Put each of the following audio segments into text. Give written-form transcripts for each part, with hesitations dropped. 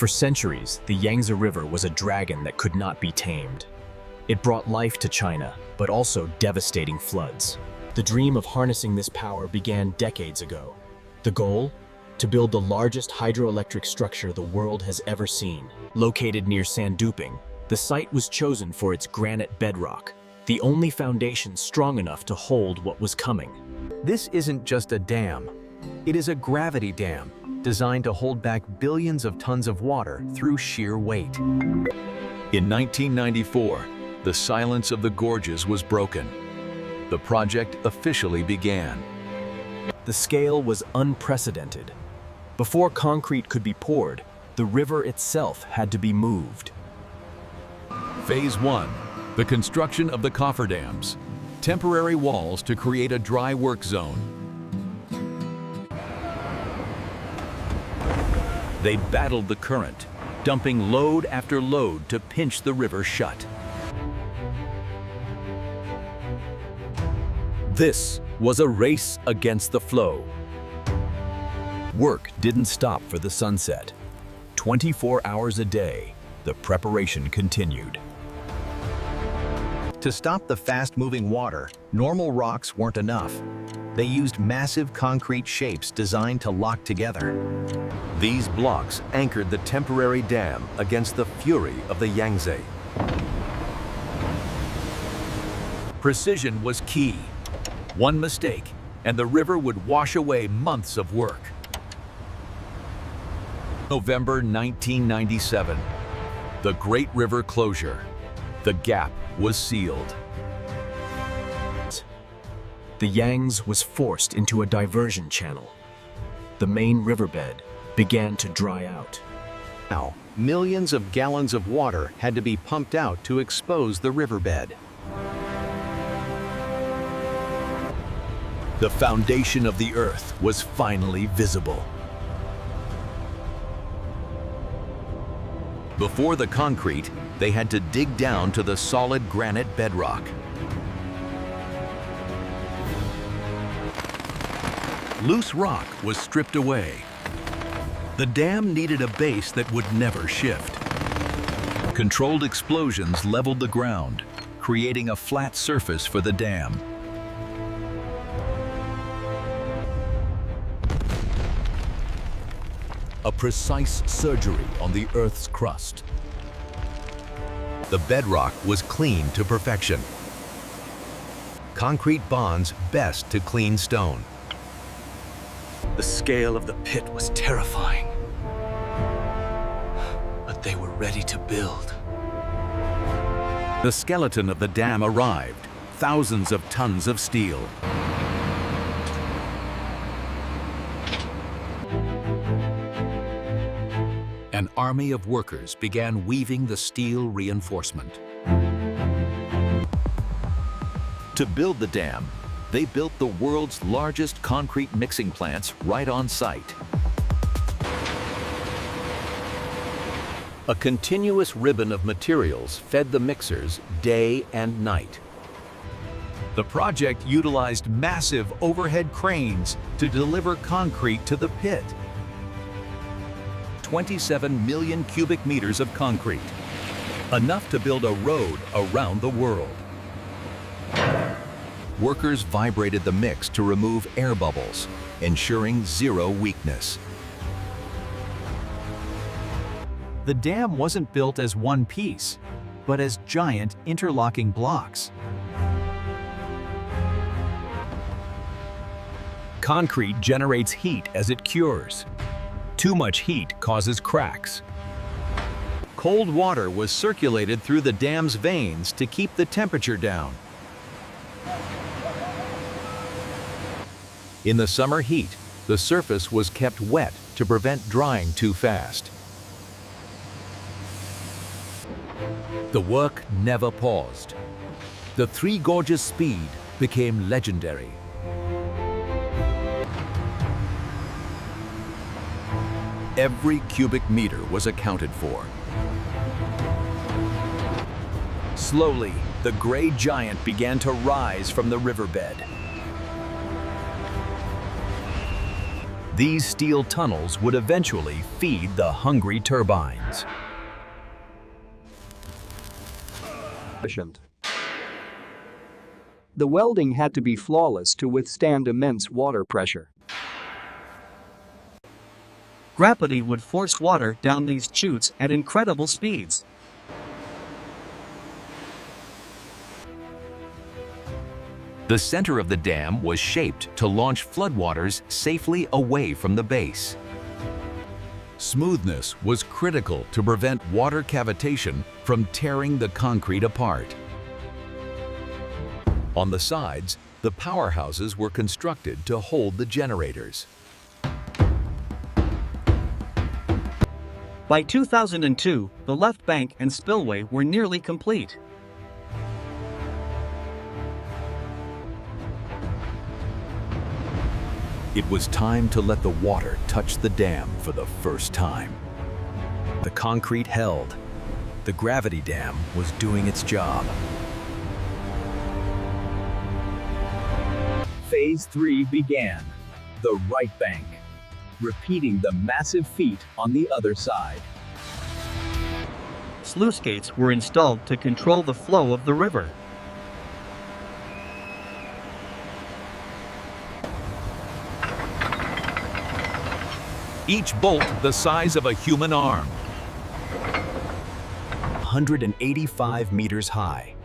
For centuries, the Yangtze River was a dragon that could not be tamed. It brought life to China, but also devastating floods. The dream of harnessing this power began decades ago. The goal? To build the largest hydroelectric structure the world has ever seen. Located near Sanduping, the site was chosen for its granite bedrock, the only foundation strong enough to hold what was coming. This isn't just a dam. It is a gravity dam, designed to hold back billions of tons of water through sheer weight. In 1994, the silence of the gorges was broken. The project officially began. The scale was unprecedented. Before concrete could be poured, the river itself had to be moved. Phase 1, the construction of the cofferdams, temporary walls to create a dry work zone. They battled the current, dumping load after load to pinch the river shut. This was a race against the flow. Work didn't stop for the sunset. 24 hours a day, the preparation continued. To stop the fast-moving water, normal rocks weren't enough. They used massive concrete shapes designed to lock together. These blocks anchored the temporary dam against the fury of the Yangtze. Precision was key. One mistake, and the river would wash away months of work. November 1997, the Great River closure. The gap was sealed. The Yangtze was forced into a diversion channel. The main riverbed began to dry out. Now, millions of gallons of water had to be pumped out to expose the riverbed. The foundation of the earth was finally visible. Before the concrete, they had to dig down to the solid granite bedrock. Loose rock was stripped away. The dam needed a base that would never shift. Controlled explosions leveled the ground, creating a flat surface for the dam. A precise surgery on the Earth's crust. The bedrock was cleaned to perfection. Concrete bonds best to clean stone. The scale of the pit was terrifying. But they were ready to build. The skeleton of the dam arrived, thousands of tons of steel. An army of workers began weaving the steel reinforcement. To build the dam, they built the world's largest concrete mixing plants right on site. A continuous ribbon of materials fed the mixers day and night. The project utilized massive overhead cranes to deliver concrete to the pit. 27 million cubic meters of concrete, enough to build a road around the world. Workers vibrated the mix to remove air bubbles, ensuring zero weakness. The dam wasn't built as one piece, but as giant interlocking blocks. Concrete generates heat as it cures. Too much heat causes cracks. Cold water was circulated through the dam's veins to keep the temperature down. In the summer heat, the surface was kept wet to prevent drying too fast. The work never paused. The Three Gorges speed became legendary. Every cubic meter was accounted for. Slowly, the gray giant began to rise from the riverbed. These steel tunnels would eventually feed the hungry turbines. The welding had to be flawless to withstand immense water pressure. Gravity would force water down these chutes at incredible speeds. The center of the dam was shaped to launch floodwaters safely away from the base. Smoothness was critical to prevent water cavitation from tearing the concrete apart. On the sides, the powerhouses were constructed to hold the generators. By 2002, the left bank and spillway were nearly complete. It was time to let the water touch the dam for the first time. The concrete held. The gravity dam was doing its job. Phase 3 began, the right bank, repeating the massive feat on the other side. Sluice gates were installed to control the flow of the river. Each bolt the size of a human arm. 185 meters high.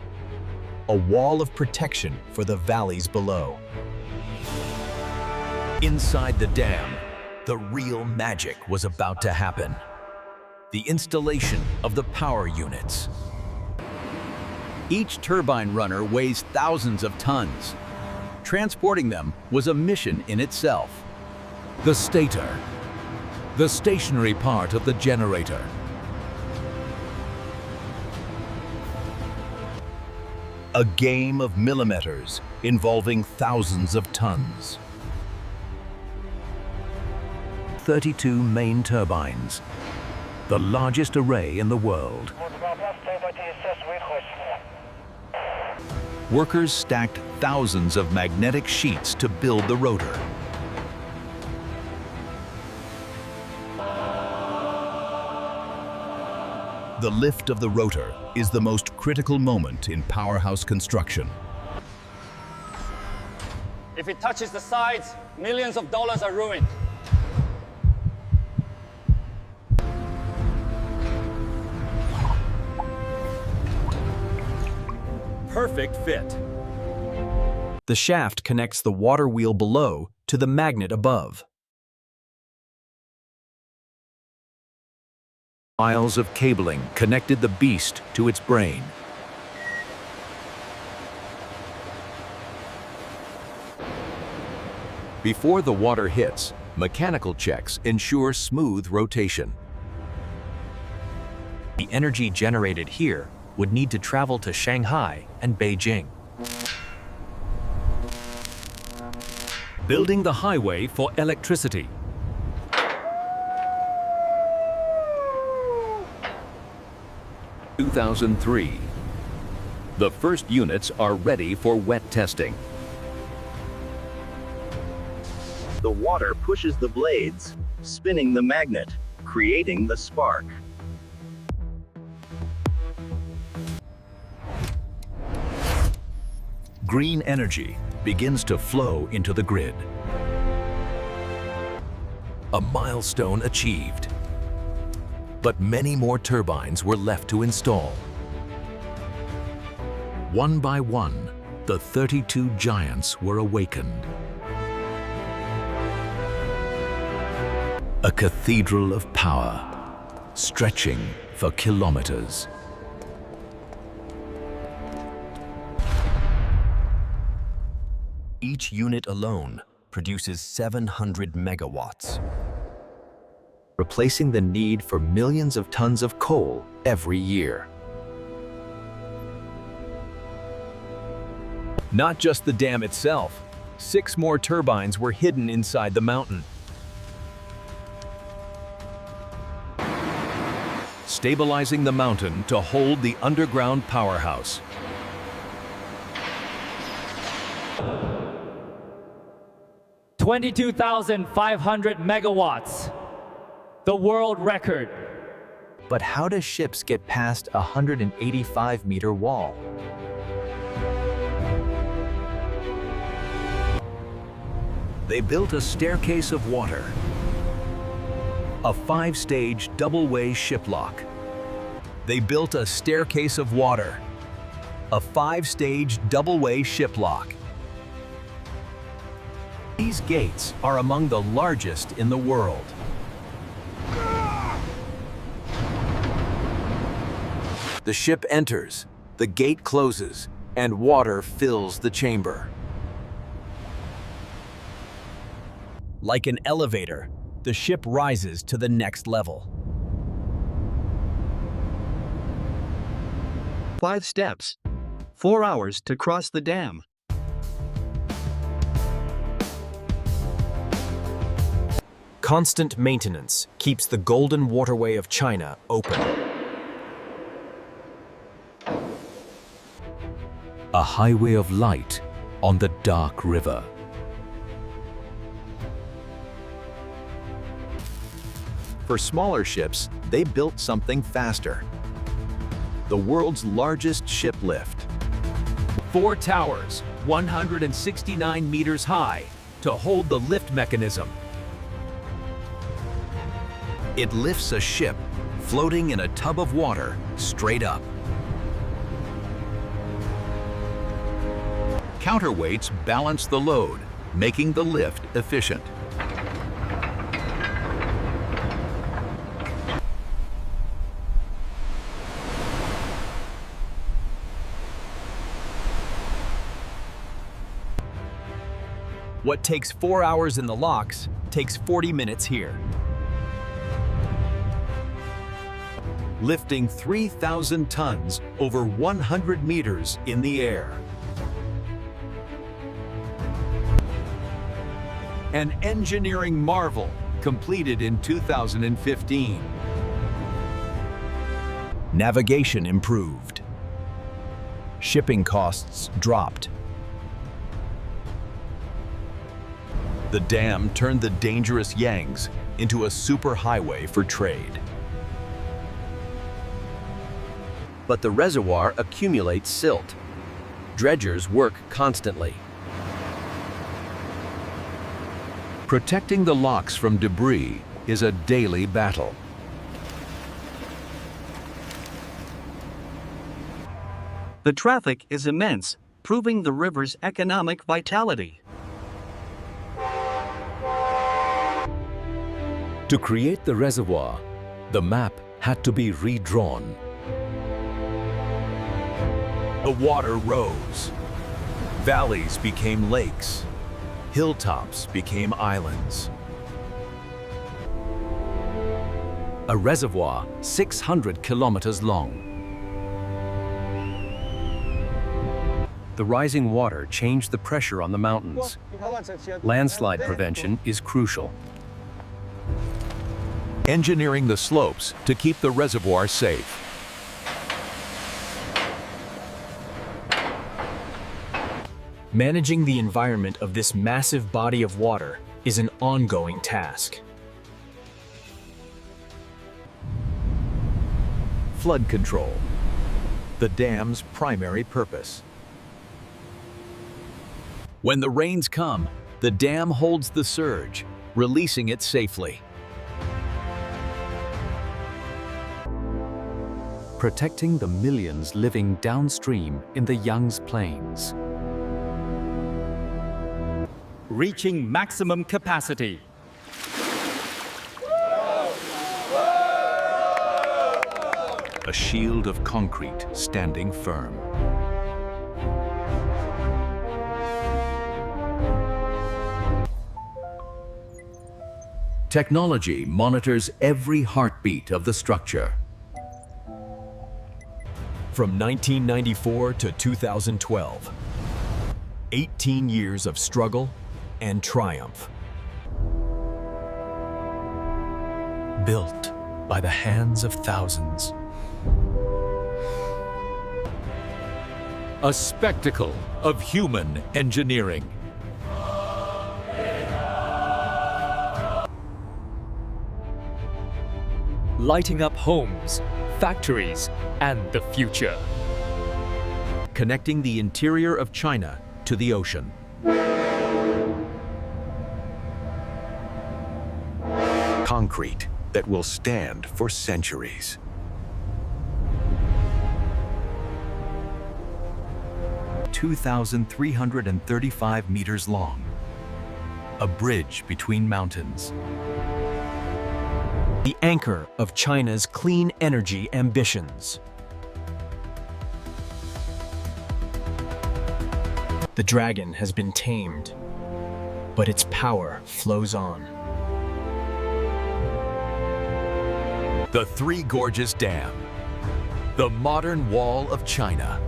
A wall of protection for the valleys below. Inside the dam, the real magic was about to happen. The installation of the power units. Each turbine runner weighs thousands of tons. Transporting them was a mission in itself. The stator, the stationary part of the generator. A game of millimeters involving thousands of tons. 32 main turbines, the largest array in the world. Workers stacked thousands of magnetic sheets to build the rotor. The lift of the rotor is the most critical moment in powerhouse construction. If it touches the sides, millions of dollars are ruined. Perfect fit. The shaft connects the water wheel below to the magnet above. Miles of cabling connected the beast to its brain. Before the water hits, mechanical checks ensure smooth rotation. The energy generated here would need to travel to Shanghai and Beijing. Building the highway for electricity. In 2003. The first units are ready for wet testing. The water pushes the blades, spinning the magnet, creating the spark. Green energy begins to flow into the grid. A milestone achieved. But many more turbines were left to install. One by one, the 32 giants were awakened. A cathedral of power, stretching for kilometers. Each unit alone produces 700 megawatts, replacing the need for millions of tons of coal every year. Not just the dam itself, 6 more turbines were hidden inside the mountain. Stabilizing the mountain to hold the underground powerhouse. 22,500 megawatts. The world record. But how do ships get past a 185-meter wall? They built a staircase of water, a 5-stage double-way ship lock. They built a staircase of water, a 5-stage double-way ship lock. These gates are among the largest in the world. The ship enters, the gate closes, and water fills the chamber. Like an elevator, the ship rises to the next level. 5 steps. 4 hours to cross the dam. Constant maintenance keeps the golden waterway of China open. A highway of light on the dark river. For smaller ships, they built something faster. The world's largest ship lift. 4 towers, 169 meters high, to hold the lift mechanism. It lifts a ship floating in a tub of water straight up. Counterweights balance the load, making the lift efficient. What takes 4 hours in the locks takes 40 minutes here. Lifting 3,000 tons over 100 meters in the air. An engineering marvel completed in 2015. Navigation improved. Shipping costs dropped. The dam turned the dangerous Yangtze into a superhighway for trade. But the reservoir accumulates silt. Dredgers work constantly. Protecting the locks from debris is a daily battle. The traffic is immense, proving the river's economic vitality. To create the reservoir, the map had to be redrawn. The water rose. Valleys became lakes. Hilltops became islands. A reservoir 600 kilometers long. The rising water changed the pressure on the mountains. Landslide prevention is crucial. Engineering the slopes to keep the reservoir safe. Managing the environment of this massive body of water is an ongoing task. Flood control. The dam's primary purpose. When the rains come, the dam holds the surge, releasing it safely. Protecting the millions living downstream in the Yangtze plains. Reaching maximum capacity. A shield of concrete standing firm. Technology monitors every heartbeat of the structure. From 1994 to 2012, 18 years of struggle and triumph. Built by the hands of thousands. A spectacle of human engineering. lighting up homes, factories, and the future. Connecting the interior of China to the ocean. Concrete that will stand for centuries. (2,335 meters long. A bridge between mountains. The anchor of China's clean energy ambitions. The dragon has been tamed, but its power flows on. The Three Gorges Dam, the modern wall of China.